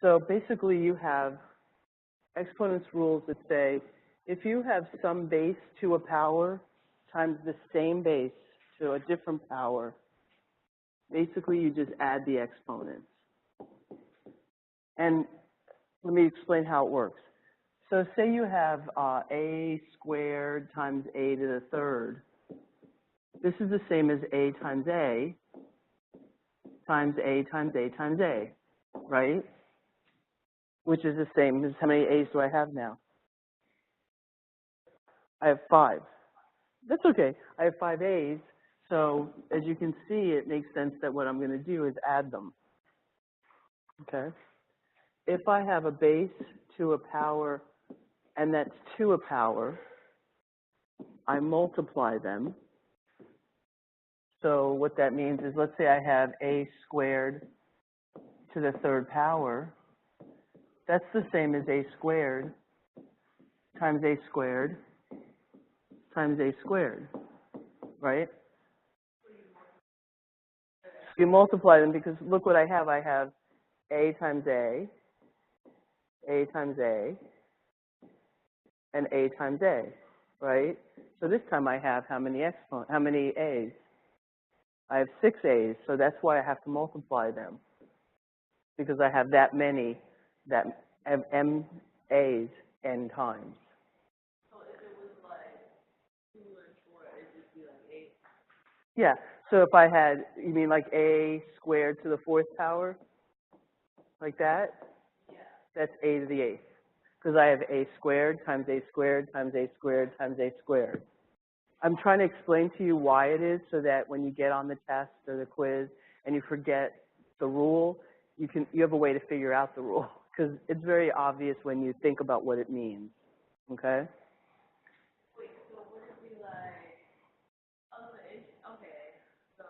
So basically you have exponents rules that say if you have some base to a power times the same base to a different power, basically you just add the exponents. And let me explain how it works. So say you have a squared times a to the third. This is the same as a times a times a times a times a, right? Which is the same as how many a's do I have now? I have 5. That's okay. I have 5 a's. So as you can see, it makes sense that what I'm going to do is add them. Okay? If I have a base to a power and that's to a power, I multiply them. So what that means is, let's say I have a squared to the third power. That's the same as a squared times a squared times a squared, right? You multiply them because look what I have. I have a times a times a, and a times a, right? So this time I have how many a's? I have 6 a's, so that's why I have to multiply them, because I have that many, that have m a's n times. So if it was like 2 and 4, it'd just be like 8? Yeah, so if I had, you mean like a squared to the 4th power? Like that? Yeah. That's a to the 8th. Because I have a squared times a squared times a squared times a squared. I'm trying to explain to you why it is so that when you get on the test or the quiz and you forget the rule, you have a way to figure out the rule. Because it's very obvious when you think about what it means. Okay? Wait, so would it be like, okay, so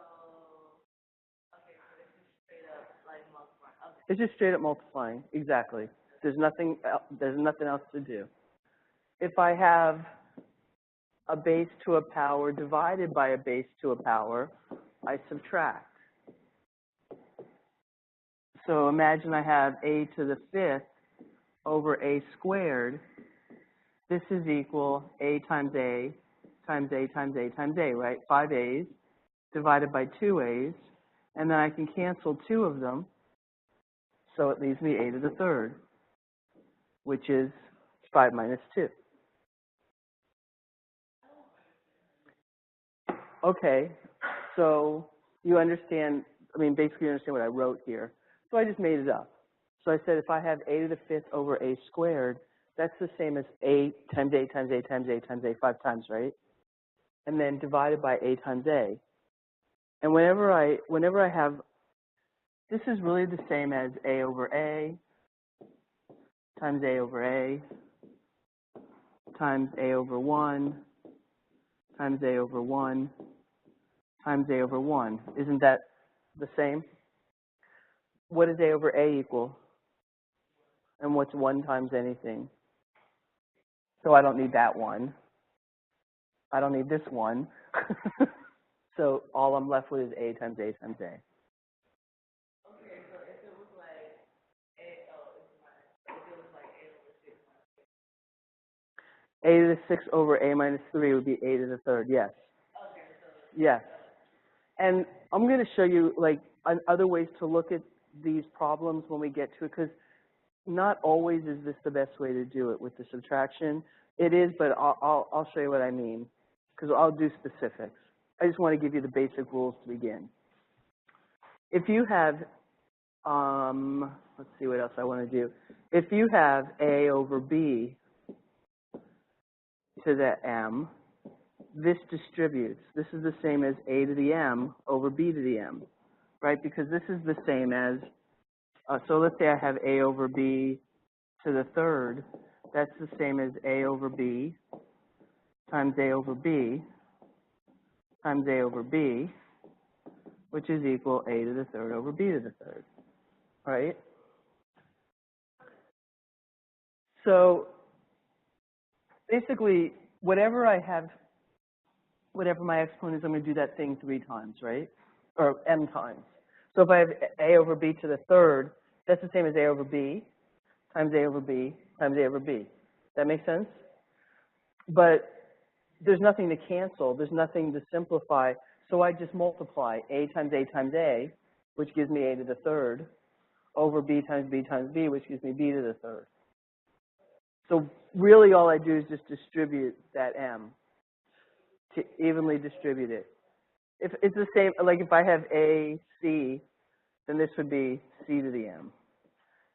it's just straight up like multiplying. Okay. It's just straight up multiplying. Exactly. There's nothing else to do. If I have a base to a power divided by a base to a power, I subtract. So imagine I have a to the 5th over a squared. This is equal a times a times a times a times a, right? 5 a's divided by 2 a's, and then I can cancel 2 of them, so it leaves me a to the 3rd, which is 5 minus 2. Okay, so you understand, basically you understand what I wrote here. So I just made it up. So I said if I have a to the 5th over a squared, that's the same as a times a times a times a times a 5 times, right? And then divided by a times a. And whenever I have, this is really the same as a over a times a over a times a over 1 times a over 1 times a over 1. Isn't that the same? What does a over a equal? And what's 1 times anything? So I don't need that one. I don't need this one. So all I'm left with is a times a times a. Okay, so if it was like if it was like a over 6 minus 3. A to the 6 over a minus 3 would be a to the 3rd, yes. Okay, so Yes. And I'm going to show you like other ways to look at these problems when we get to it, because not always is this the best way to do it with the subtraction. It is, but I'll show you what I mean, because I'll do specifics. I just want to give you the basic rules to begin. If you have, let's see what else I want to do. If you have a over b to the m, this distributes. This is the same as a to the m over b to the m, right? Because this is the same as, so let's say I have a over b to the 3rd. That's the same as a over b times a over b times a over b, which is equal a to the 3rd over b to the 3rd, right? So basically, whatever my exponent is, I'm going to do that thing 3 times, right? Or m times. So if I have a over b to the 3rd, That's the same as A over B times A over B times A over B. That make sense? But there's nothing to cancel. There's nothing to simplify. So I just multiply A times A, which gives me A to the third, over B times B, which gives me B to the third. So really all I do is just distribute that M, to evenly distribute it. If it's the same, like if I have A, C, then this would be C to the M.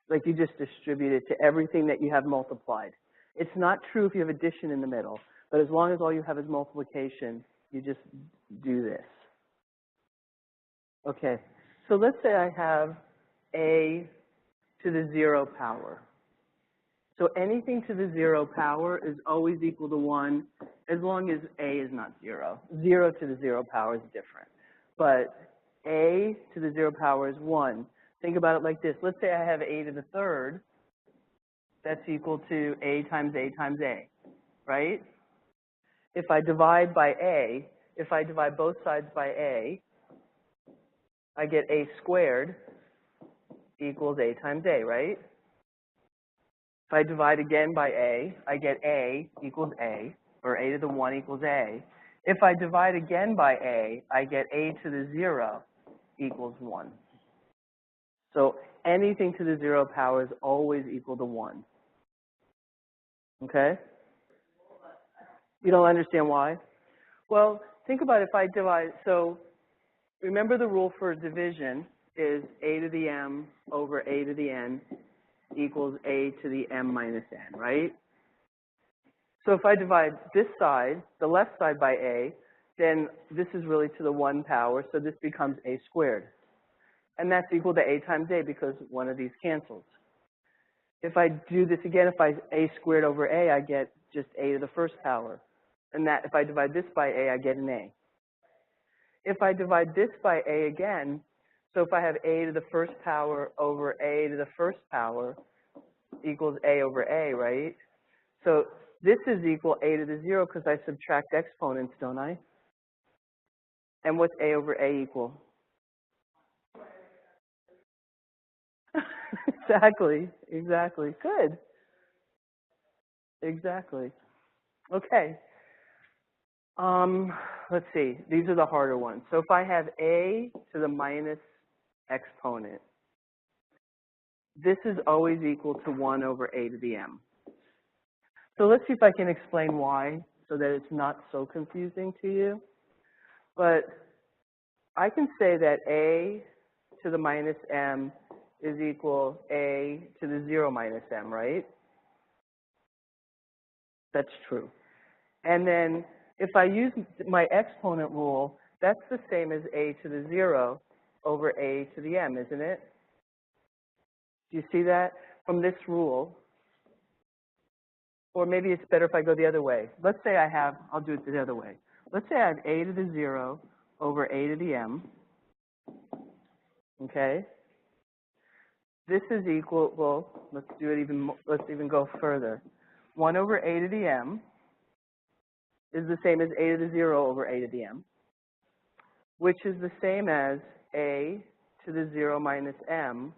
Like you just distribute it to everything that you have multiplied. It's not true if you have addition in the middle, but as long as all you have is multiplication, you just do this. Okay, so let's say I have A to the 0 power. So anything to the 0 power is always equal to 1 as long as A is not 0. 0 to the 0 power is different. But A to the 0 power is 1. Think about it like this. Let's say I have A to the third. That's equal to A times A, right? If I divide by A, if I divide both sides by A, I get A squared equals A times A, right? If I divide again by A, I get A equals A, or A to the 1 equals A. If I divide again by A, I get A to the 0 equals 1. So anything to the 0 power is always equal to 1. Okay? You don't understand why? Well, think about if I divide, so remember the rule for division is A to the M over A to the N equals A to the M minus N, right? So if I divide this side, the left side by A, then this is really to the 1 power, so this becomes A squared. And that's equal to A times A because one of these cancels. If I do this again, if I A squared over A, I get just A to the first power. And that if I divide this by A, I get an A. If I divide this by A again, so if I have A to the first power over A to the first power equals A over A, right? So this is equal A to the 0 because I subtract exponents, don't I? And what's A over A equal? Exactly. Good. Exactly. Okay. Let's see. These are the harder ones. So if I have A to the minus exponent, this is always equal to 1 over A to the M. So let's see if I can explain why so that it's not so confusing to you. But I can say that A to the minus M is equal A to the 0 minus M, right? That's true. And then if I use my exponent rule, that's the same as A to the 0 over A to the M, isn't it? Do you see that from this rule? Or maybe it's better if I go the other way. Let's say I'll do it the other way. Let's say I have A to the 0 over A to the M, okay? This is equal, well, let's even go further. 1 over A to the M is the same as A to the 0 over A to the M, which is the same as A to the 0 minus M,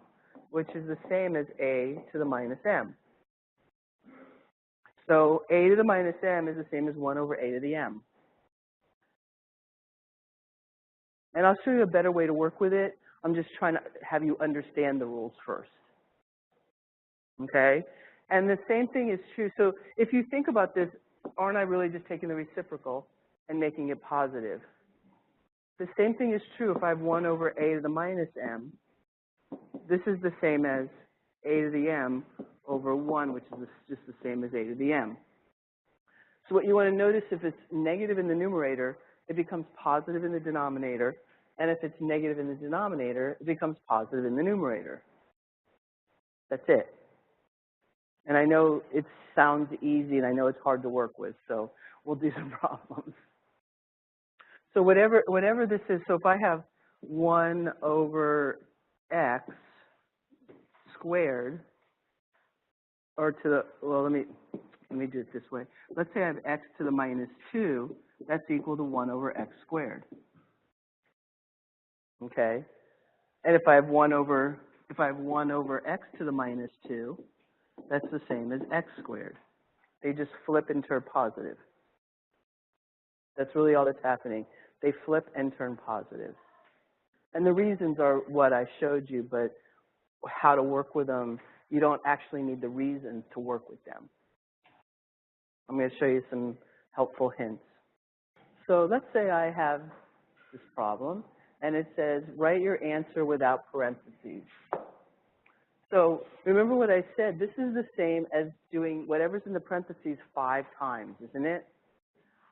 which is the same as A to the minus M. So A to the minus M is the same as 1 over A to the M. And I'll show you a better way to work with it. I'm just trying to have you understand the rules first. Okay? And the same thing is true. So if you think about this, aren't I really just taking the reciprocal and making it positive? The same thing is true if I have 1 over A to the minus M. This is the same as A to the M over 1, which is just the same as A to the M. So what you want to notice, if it's negative in the numerator, it becomes positive in the denominator. And if it's negative in the denominator, it becomes positive in the numerator. That's it. And I know it sounds easy, and I know it's hard to work with, so we'll do some problems. So whatever this is, so if I have 1 over x squared, or to the, well, let me do it this way. Let's say I have x to the minus 2, that's equal to 1 over x squared. Okay? And if I have 1 over if I have 1 over x to the minus 2, that's the same as x squared. They just flip and turn positive. That's really all that's happening. They flip and turn positive. And the reasons are what I showed you, but how to work with them, you don't actually need the reasons to work with them. I'm going to show you some helpful hints. So let's say I have this problem, and it says, write your answer without parentheses. So remember what I said, this is the same as doing whatever's in the parentheses 5 times, isn't it?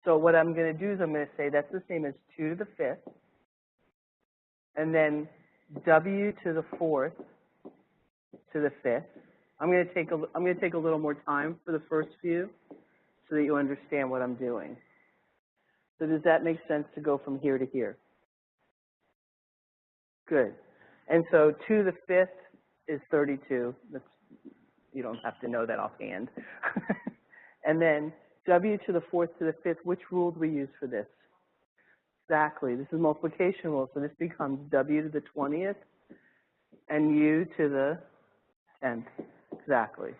So what I'm going to do is I'm going to say that's the same as 2 to the 5th, and then w to the 4th to the 5th. I'm going to take a little more time for the first few so that you understand what I'm doing. So does that make sense to go from here to here? Good. And so 2 to the 5th is 32. You don't have to know that offhand. And then w to the 4th to the 5th, which rule do we use for this? Exactly. This is multiplication rule. So this becomes w to the 20th and u to the 10th. Exactly.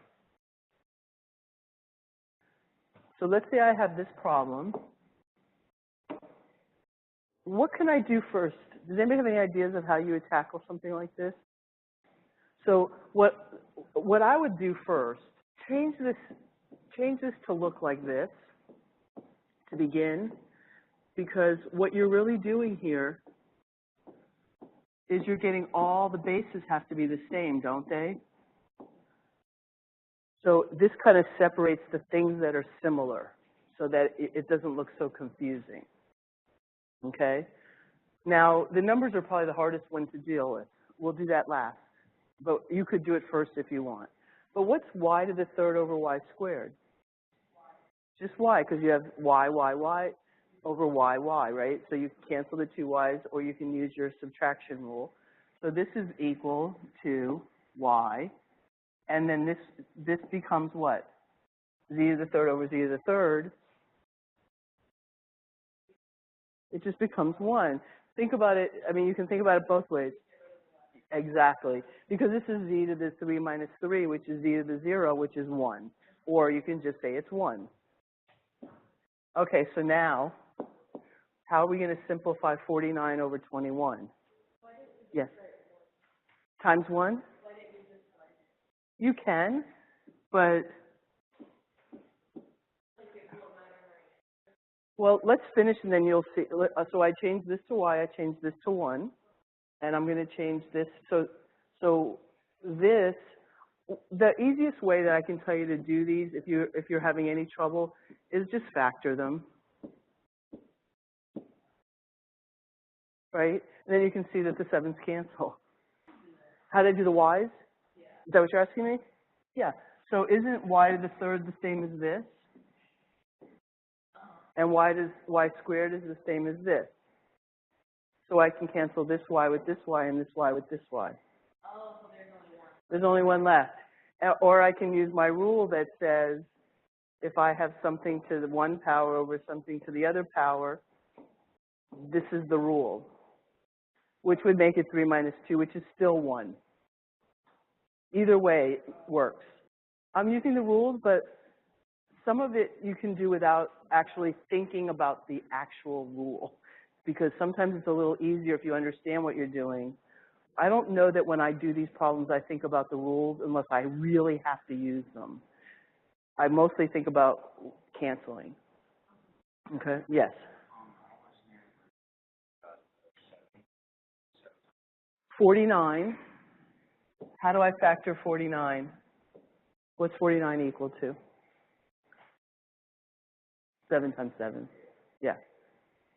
So let's say I have this problem. What can I do first? Does anybody have any ideas of how you would tackle something like this? So what I would do first, change this to look like this to begin, because what you're really doing here is you're getting all the bases have to be the same, don't they? So this kind of separates the things that are similar so that it doesn't look so confusing. Okay? Now, the numbers are probably the hardest one to deal with. We'll do that last. But you could do it first if you want. But what's y to the 3rd over y squared? Just y, because you have y over y, right? So you can cancel the 2 y's, or you can use your subtraction rule. So this is equal to y. And then this becomes what? Z to the 3rd over z to the 3rd. It just becomes 1. Think about it. I mean, you can think about it both ways. Exactly. Because this is z to the 3 minus 3, which is z to the 0, which is 1. Or you can just say it's 1. Okay, so now, how are we going to simplify 49 over 21? Yes. Times 1? You can, but, well, let's finish and then you'll see. So I changed this to y, I changed this to 1, and I'm going to change this. So this, the easiest way that I can tell you to do these, if you're having any trouble, is just factor them, right? And then you can see that the 7's cancel. How did I do the y's? Is that what you're asking me? Yeah. So isn't y to the 3rd the same as this? And y squared is the same as this. So I can cancel this y with this y and this y with this y. Oh, so there's only one. There's only one left. Or I can use my rule that says if I have something to the 1 power over something to the other power, this is the rule, which would make it 3 minus 2, which is still 1. Either way works. I'm using the rules, but some of it you can do without actually thinking about the actual rule, because sometimes it's a little easier if you understand what you're doing. I don't know that when I do these problems I think about the rules unless I really have to use them. I mostly think about canceling. Okay? Yes? 49. How do I factor 49? What's 49 equal to? 7 times 7. Yeah.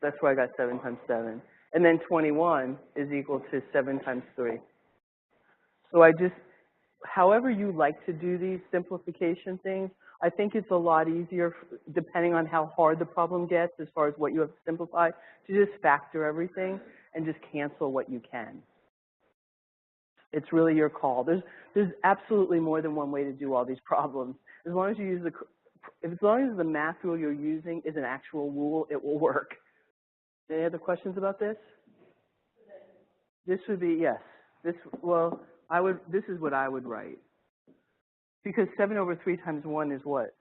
That's where I got 7 times 7. And then 21 is equal to 7 times 3. So I just, however you like to do these simplification things, I think it's a lot easier, depending on how hard the problem gets as far as what you have to simplify, to just factor everything and just cancel what you can. It's really your call. There's absolutely more than one way to do all these problems. As long as you use as long as the math rule you're using is an actual rule, it will work. Any other questions about this? This would be, yes. Well, This is what I would write. Because 7 over 3 times 1 is what?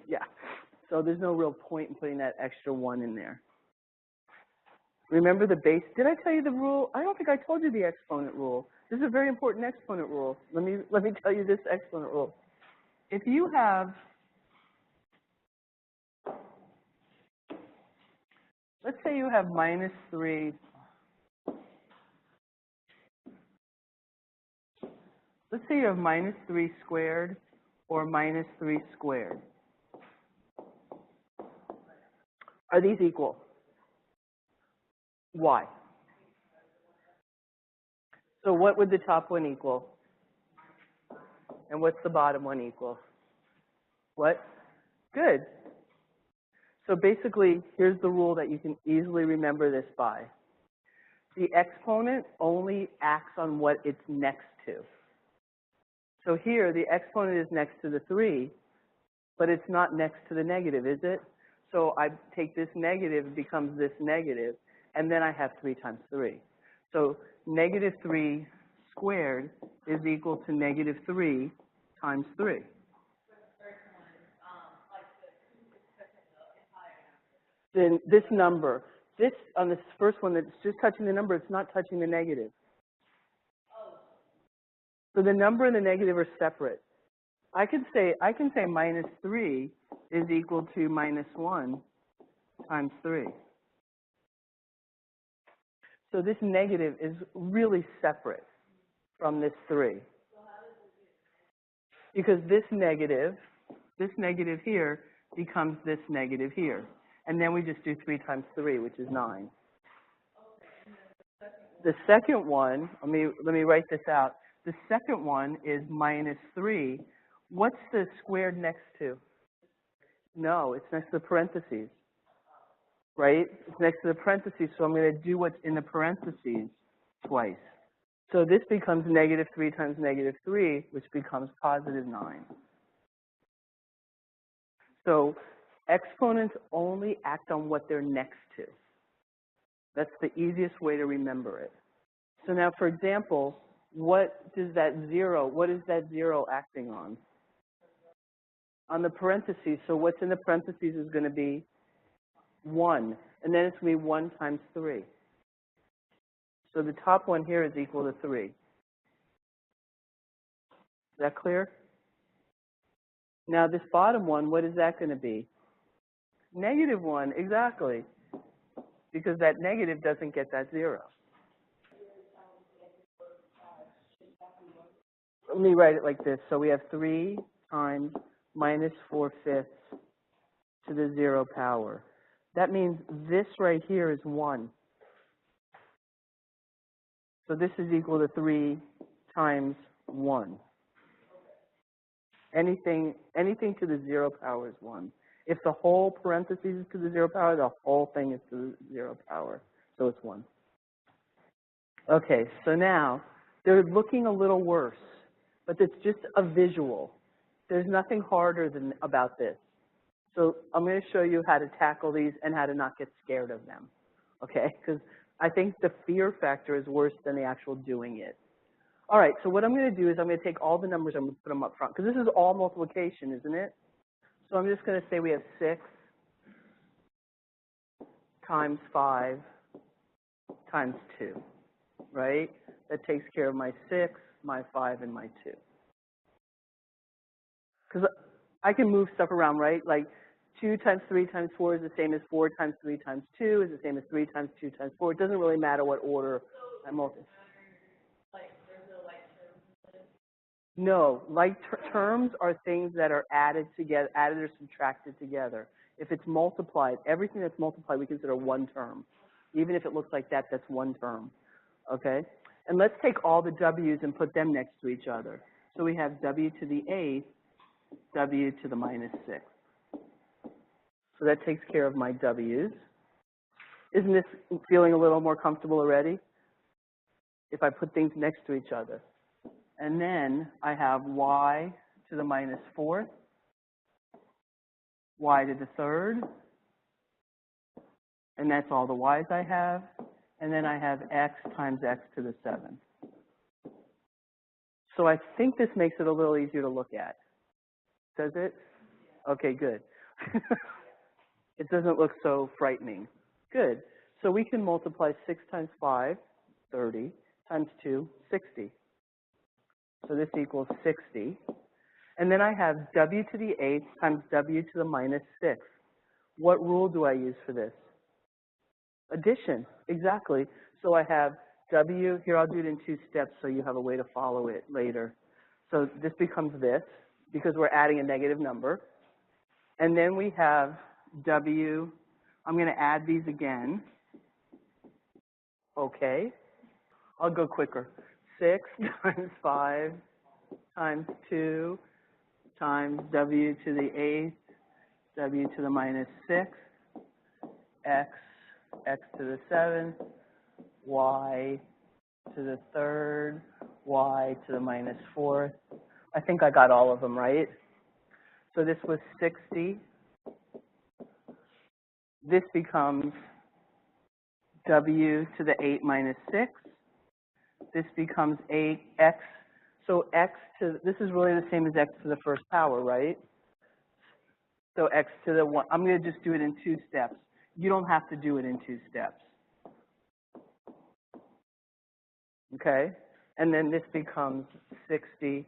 Yeah. So there's no real point in putting that extra 1 in there. Remember the base? Did I tell you the rule? I don't think I told you the exponent rule. This is a very important exponent rule. Let me tell you this exponent rule. If you have, let's say you have minus 3. Let's say you have minus 3 squared or minus 3 squared. Are these equal? Why? So what would the top one equal? And what's the bottom one equal? What? Good. So basically, here's the rule that you can easily remember this by. The exponent only acts on what it's next to. So here, the exponent is next to the 3, but it's not next to the negative, is it? So I take this negative, it becomes this negative, and then I have 3 times 3. So negative 3 squared is equal to negative 3 times 3. Then this number, on this first one that's just touching the number, it's not touching the negative. So the number and the negative are separate. I can say minus 3 is equal to minus 1 times 3. So this negative is really separate from this 3. Because this negative here becomes this negative here. And then we just do 3 times 3, which is 9. The second one, let me write this out. The second one is minus 3. What's the squared next to? No, it's next to the parentheses, right? It's next to the parentheses, so I'm going to do what's in the parentheses twice. So this becomes negative 3 times negative 3, which becomes positive 9. So exponents only act on what they're next to. That's the easiest way to remember it. So now, for example, what is that 0 acting on? On the parentheses. So what's in the parentheses is going to be 1. And then it's going to be 1 times 3. So the top one here is equal to 3. Is that clear? Now this bottom one, what is that going to be? Negative 1, exactly. Because that negative doesn't get that 0. Let me write it like this. So we have 3 times minus 4/5 to the 0 power. That means this right here is 1. So this is equal to 3 times 1. Anything to the 0 power is 1. If the whole parentheses is to the 0 power, the whole thing is to the 0 power. So it's 1. Okay, so now they're looking a little worse, but it's just a visual. There's nothing harder about this. So I'm going to show you how to tackle these and how to not get scared of them, okay? Because I think the fear factor is worse than the actual doing it. All right, so what I'm going to do is I'm going to take all the numbers, I'm going to put them up front, because this is all multiplication, isn't it? So I'm just going to say we have 6 times 5 times 2, right? That takes care of my 6, my 5, and my 2. Because I can move stuff around, right? Like 2 times 3 times 4 is the same as 4 times 3 times 2 is the same as 3 times 2 times 4. It doesn't really matter what order I multiply. No, like terms are things that are added together, added or subtracted together. If it's multiplied, everything that's multiplied we consider one term. Even if it looks like that, that's one term, okay? And let's take all the w's and put them next to each other. So we have w to the 8th, w to the minus 6th. So that takes care of my w's. Isn't this feeling a little more comfortable already? If I put things next to each other. And then I have y to the minus 4th, y to the 3rd, and that's all the y's I have. and then I have x times x to the 7. So I think this makes it a little easier to look at. Does it? Okay, good. It doesn't look so frightening. Good. So we can multiply 6 times 5, 30, times 2, 60. So this equals 60. And then I have w to the 8th times w to the minus 6. What rule do I use for this? Addition, exactly. So I have w, here I'll do it in 2 steps so you have a way to follow it later. So this becomes this, because we're adding a negative number. And then we have w, I'm going to add these again. Okay. I'll go quicker. 6 times 5 times 2 times w to the 8th, w to the minus 6, x, x to the 7th, y to the 3rd, y to the minus 4th. I think I got all of them right. So this was 60. This becomes w to the 8 minus 6. This becomes 8x. So x to, this is really the same as x to the first power, right? So x to the 1, I'm going to just do it in 2 steps. You don't have to do it in 2 steps. Okay? And then this becomes 60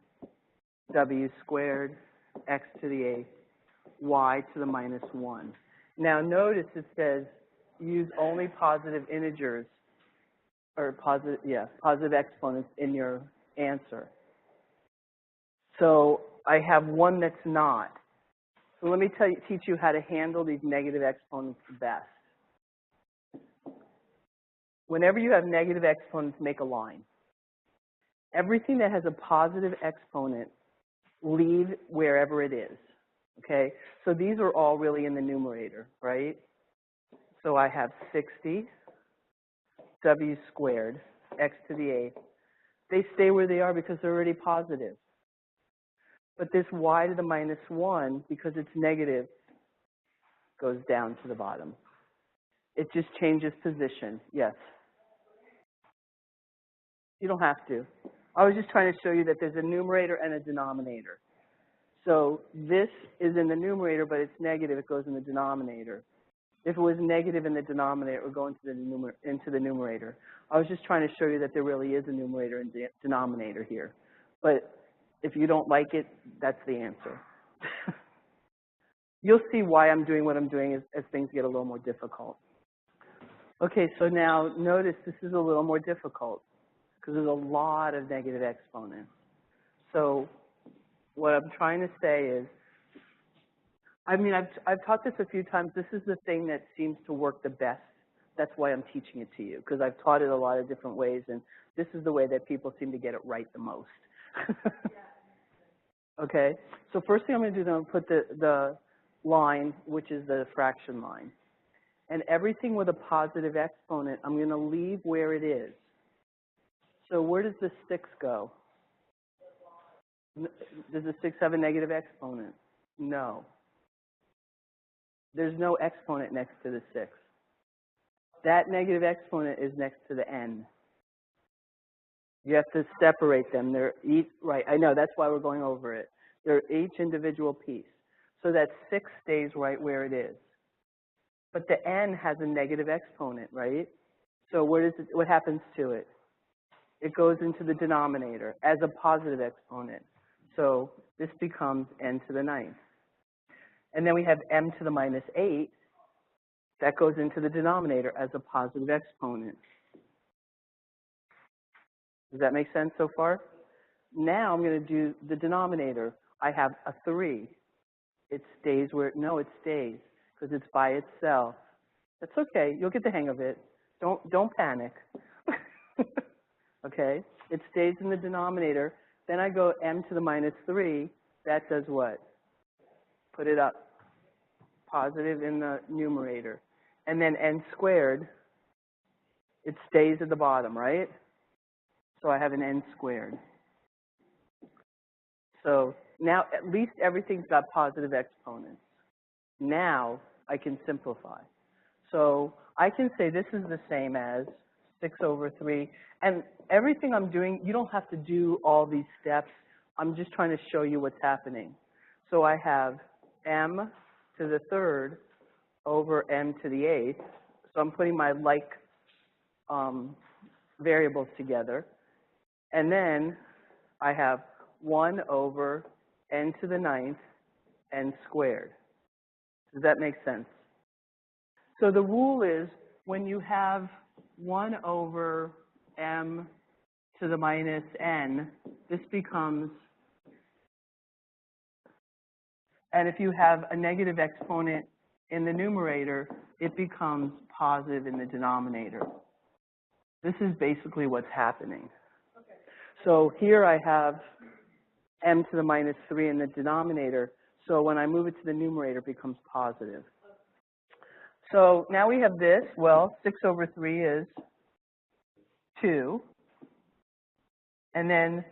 w squared x to the 8th, y to the minus 1. Now notice it says use only positive integers, or positive exponents in your answer. So I have one that's not. So let me teach you how to handle these negative exponents best. Whenever you have negative exponents, make a line. Everything that has a positive exponent, leave wherever it is. Okay? So these are all really in the numerator, right? So I have 60 w squared x to the 8th. They stay where they are because they're already positive. But this y to the minus 1, because it's negative, goes down to the bottom. It just changes position. Yes? You don't have to. I was just trying to show you that there's a numerator and a denominator. So this is in the numerator, but it's negative. It goes in the denominator. If it was negative in the denominator, it would go into the numerator. I was just trying to show you that there really is a numerator and denominator here. But if you don't like it, that's the answer. You'll see why I'm doing what I'm doing as things get a little more difficult. Okay, so now notice this is a little more difficult because there's a lot of negative exponents. So what I'm trying to say is, I mean, I've taught this a few times. This is the thing that seems to work the best. That's why I'm teaching it to you, because I've taught it a lot of different ways, and this is the way that people seem to get it right the most. Okay, so first thing I'm going to do is I'm going to put the line, which is the fraction line. And everything with a positive exponent, I'm going to leave where it is. So where does the 6 go? Does the 6 have a negative exponent? No. There's no exponent next to the 6. That negative exponent is next to the n. You have to separate them. They're each, right, I know, that's why we're going over it. They're each individual piece. So that 6 stays right where it is. But the n has a negative exponent, right? So what happens to it? It goes into the denominator as a positive exponent. So this becomes n to the 9th. And then we have m to the minus 8. That goes into the denominator as a positive exponent. Does that make sense so far? Now I'm going to do the denominator. I have a 3. It stays where, no, it stays because it's by itself. That's okay. You'll get the hang of it. Don't panic. Okay? It stays in the denominator. Then I go m to the minus 3. That does what? Put it up. Positive in the numerator. And then n squared, it stays at the bottom, right? So I have an n squared. So now at least everything's got positive exponents. Now I can simplify. So I can say this is the same as 6 over 3. And everything I'm doing, you don't have to do all these steps. I'm just trying to show you what's happening. So I have m to the third over m to the eighth. So I'm putting my like variables together. And then I have 1 over n to the ninth n squared. Does that make sense? So the rule is when you have 1 over m to the minus n, this becomes, and if you have a negative exponent in the numerator, it becomes positive in the denominator. This is basically what's happening. Okay. So here I have m to the minus 3 in the denominator, so when I move it to the numerator, it becomes positive. So now we have this. Well, 6 over 3 is 2. And then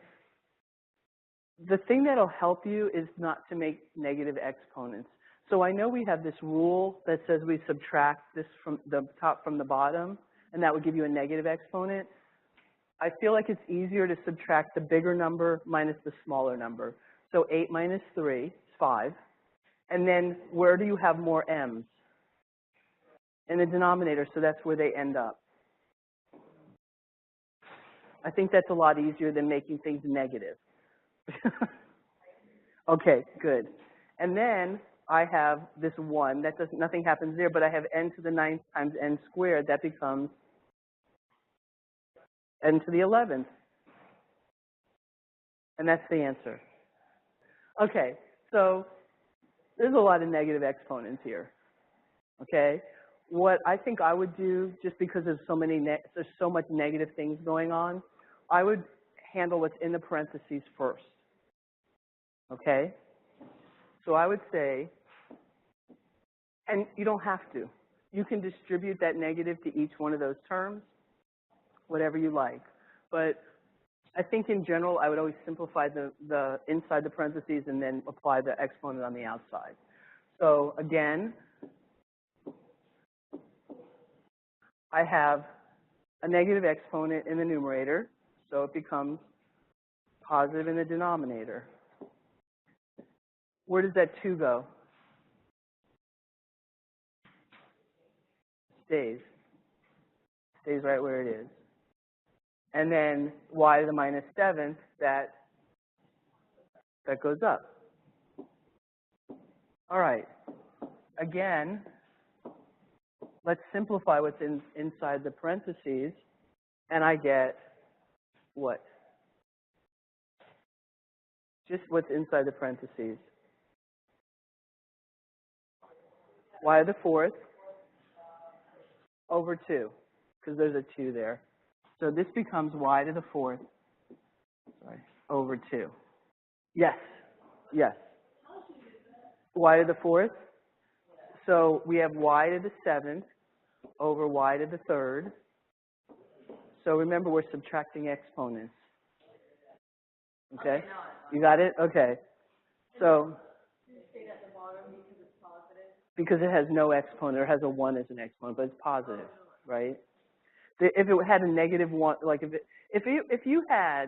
the thing that'll help you is not to make negative exponents. So I know we have this rule that says we subtract this from the top from the bottom, and that would give you a negative exponent. I feel like it's easier to subtract the bigger number minus the smaller number. So 8 minus 3 is 5. And then where do you have more m's? In the denominator, so that's where they end up. I think that's a lot easier than making things negative. Okay, good. And then I have this 1. That doesn't, nothing happens there, but I have n to the ninth times n squared. That becomes n to the 11th. And that's the answer. Okay, so there's a lot of negative exponents here. Okay? What I think I would do, just because there's so much negative things going on, I would handle what's in the parentheses first. Okay? So I would say, and you don't have to. You can distribute that negative to each one of those terms, whatever you like. But I think in general, I would always simplify the inside the parentheses and then apply the exponent on the outside. So again, I have a negative exponent in the numerator, so it becomes positive in the denominator. Where does that 2 go? Stays. Stays right where it is. And then y to the minus 7th, that goes up. All right. Again, let's simplify what's inside the parentheses, and I get what? Just what's inside the parentheses. Y to the 4th over 2, because there's a 2 there. So this becomes y to the 4th, over 2. Yes, yes. Y to the 4th. So we have y to the 7th over y to the 3rd. So remember, we're subtracting exponents. Okay? You got it? Okay. So, because it has no exponent, or has a 1 as an exponent, but it's positive, right? If it had a negative 1, like if you had,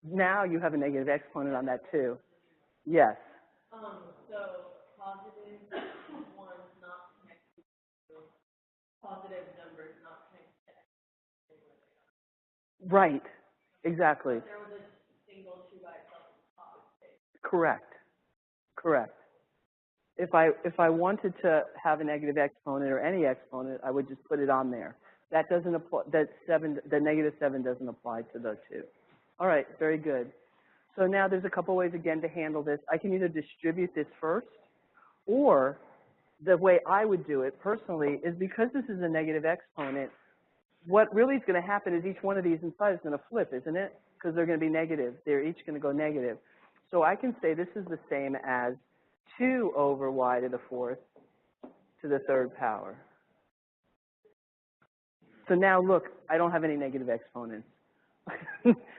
now you have a negative exponent on that too. Yes. So positive ones not connected to positive numbers not connected to. Right. Exactly. There was a single 2 by itself. Correct. Correct. If I wanted to have a negative exponent or any exponent, I would just put it on there. That doesn't apply. The negative 7 doesn't apply to the 2. All right. Very good. So now there's a couple ways again to handle this. I can either distribute this first, or the way I would do it personally is, because this is a negative exponent, what really is going to happen is each one of these inside is going to flip, isn't it? Because they're going to be negative. They're each going to go negative. So I can say this is the same as 2 over y to the 4th to the 3rd power. So now look, I don't have any negative exponents.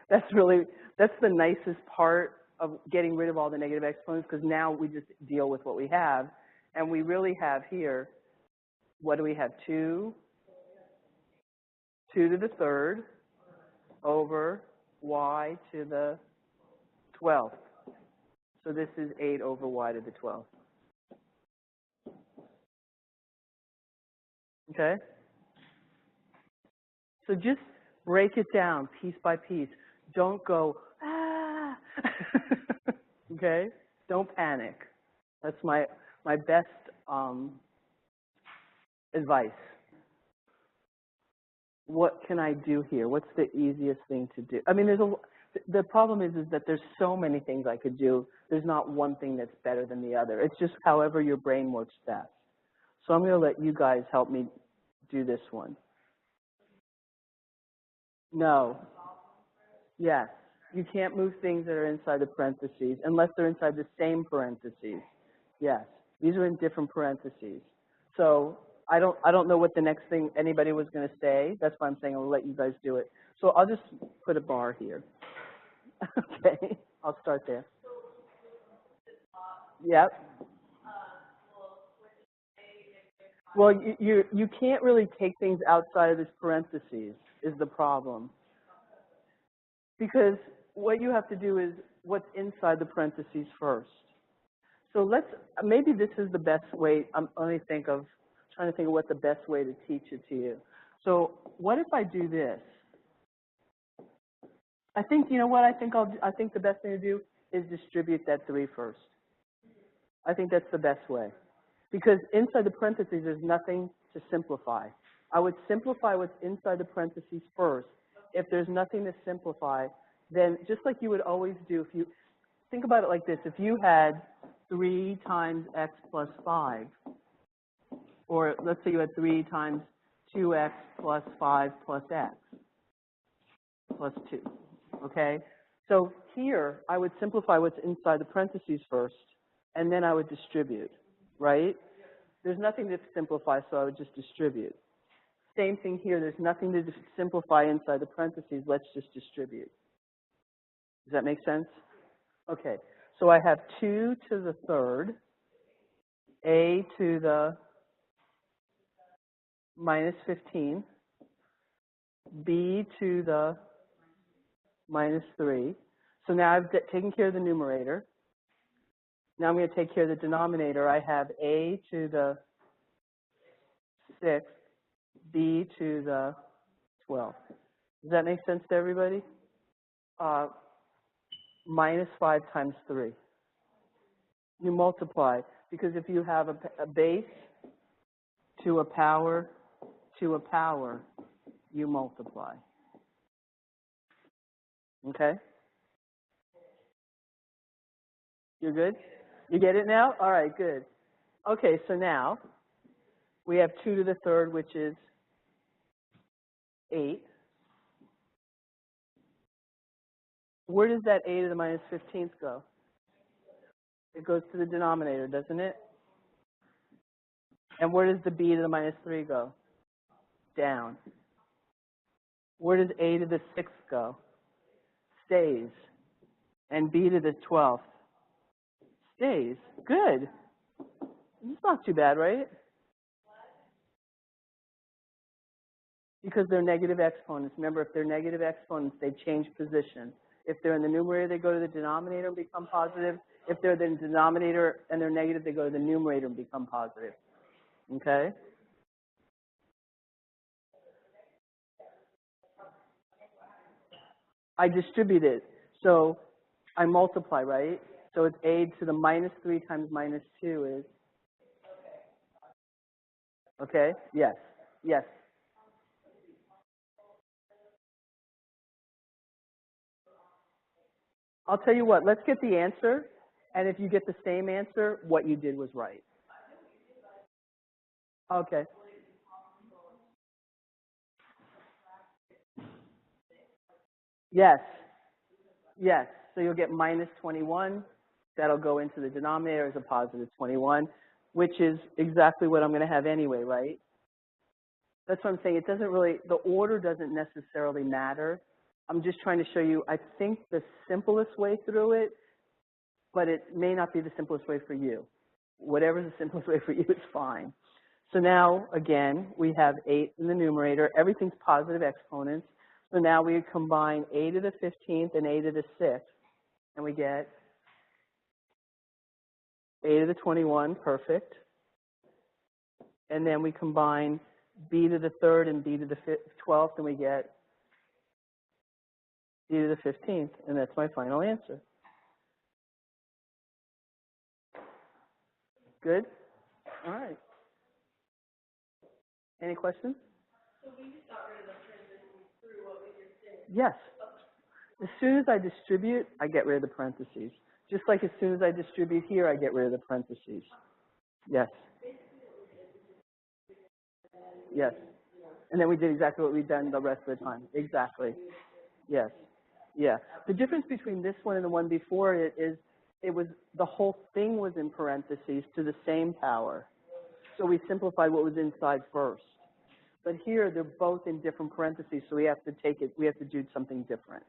That's the nicest part of getting rid of all the negative exponents, because now we just deal with what we have. And we really have here, what do we have? 2 to the third over y to the 12th. So this is 8 over y to the 12th. Okay? So just break it down piece by piece. Don't go, ah! Okay? Don't panic. That's my best advice. What can I do here? What's the easiest thing to do? I mean, the problem is that there's so many things I could do. There's not one thing that's better than the other. It's just however your brain works best. So I'm going to let you guys help me do this one. No. Yes. You can't move things that are inside the parentheses unless they're inside the same parentheses. Yes. These are in different parentheses. So I don't know what the next thing anybody was going to say. That's why I'm saying I'll let you guys do it. So I'll just put a bar here. Okay. I'll start there. Yep. Well, you can't really take things outside of this parentheses is the problem. Because what you have to do is what's inside the parentheses first. So maybe this is the best way. I'm trying to think of what the best way to teach it to you. So what if I do this? I think, you know what I think the best thing to do is distribute that 3 first. I think that's the best way. Because inside the parentheses, there's nothing to simplify. I would simplify what's inside the parentheses first. If there's nothing to simplify, then just like you would always do, if you think about it like this, if you had 3 times x plus 5, or let's say you had 3 times 2x plus 5 plus x plus 2, okay? So here, I would simplify what's inside the parentheses first, and then I would distribute, right? There's nothing to simplify, so I would just distribute. Same thing here. There's nothing to simplify inside the parentheses. Let's just distribute. Does that make sense? Okay. So I have 2 to the third, a to the minus 15, b to the minus 3. So now I've taken care of the numerator. Now I'm going to take care of the denominator. I have a to the 6th, b to the 12th. Does that make sense to everybody? Minus 5 times 3. You multiply, because if you have a base to a power, you multiply. Okay? You're good? You get it now? All right, good. Okay, so now we have 2 to the third, which is 8. Where does that a to the minus 15th go? It goes to the denominator, doesn't it? And where does the b to the minus 3 go? Down. Where does a to the 6th go? Stays. And b to the 12th? Stays. Good. It's not too bad, right? Because they're negative exponents. Remember, if they're negative exponents, they change position. If they're in the numerator, they go to the denominator and become positive. If they're in the denominator and they're negative, they go to the numerator and become positive. Okay? I distribute it. So I multiply, right? So it's a to the minus 3 times minus 2 is? Okay? Yes. Yes. I'll tell you what, let's get the answer, and if you get the same answer, what you did was right. Okay. Yes. Yes. So you'll get minus 21. That'll go into the denominator as a positive 21, which is exactly what I'm going to have anyway, right? That's what I'm saying. It doesn't really, the order doesn't necessarily matter. I'm just trying to show you, I think the simplest way through it but it may not be the simplest way for you. Whatever's the simplest way for you is fine. So now, again, we have 8 in the numerator. Everything's positive exponents. So now we combine a to the 15th and a to the 6th, and we get a to the 21, perfect. And then we combine b to the 3rd and b to the 12th, and we get b to the 15th, and that's my final answer. Good? All right. Any questions? So we just got rid of the parentheses through what we just did. Yes. As soon as I distribute, I get rid of the parentheses. Just like as soon as I distribute here, I get rid of the parentheses. Yes. Yes. And then we did exactly what we've done the rest of the time. Exactly. Yes. Yeah. The difference between this one and the one before it is the whole thing was in parentheses to the same power. So we simplified what was inside first. But here, they're both in different parentheses, so we have to do something different.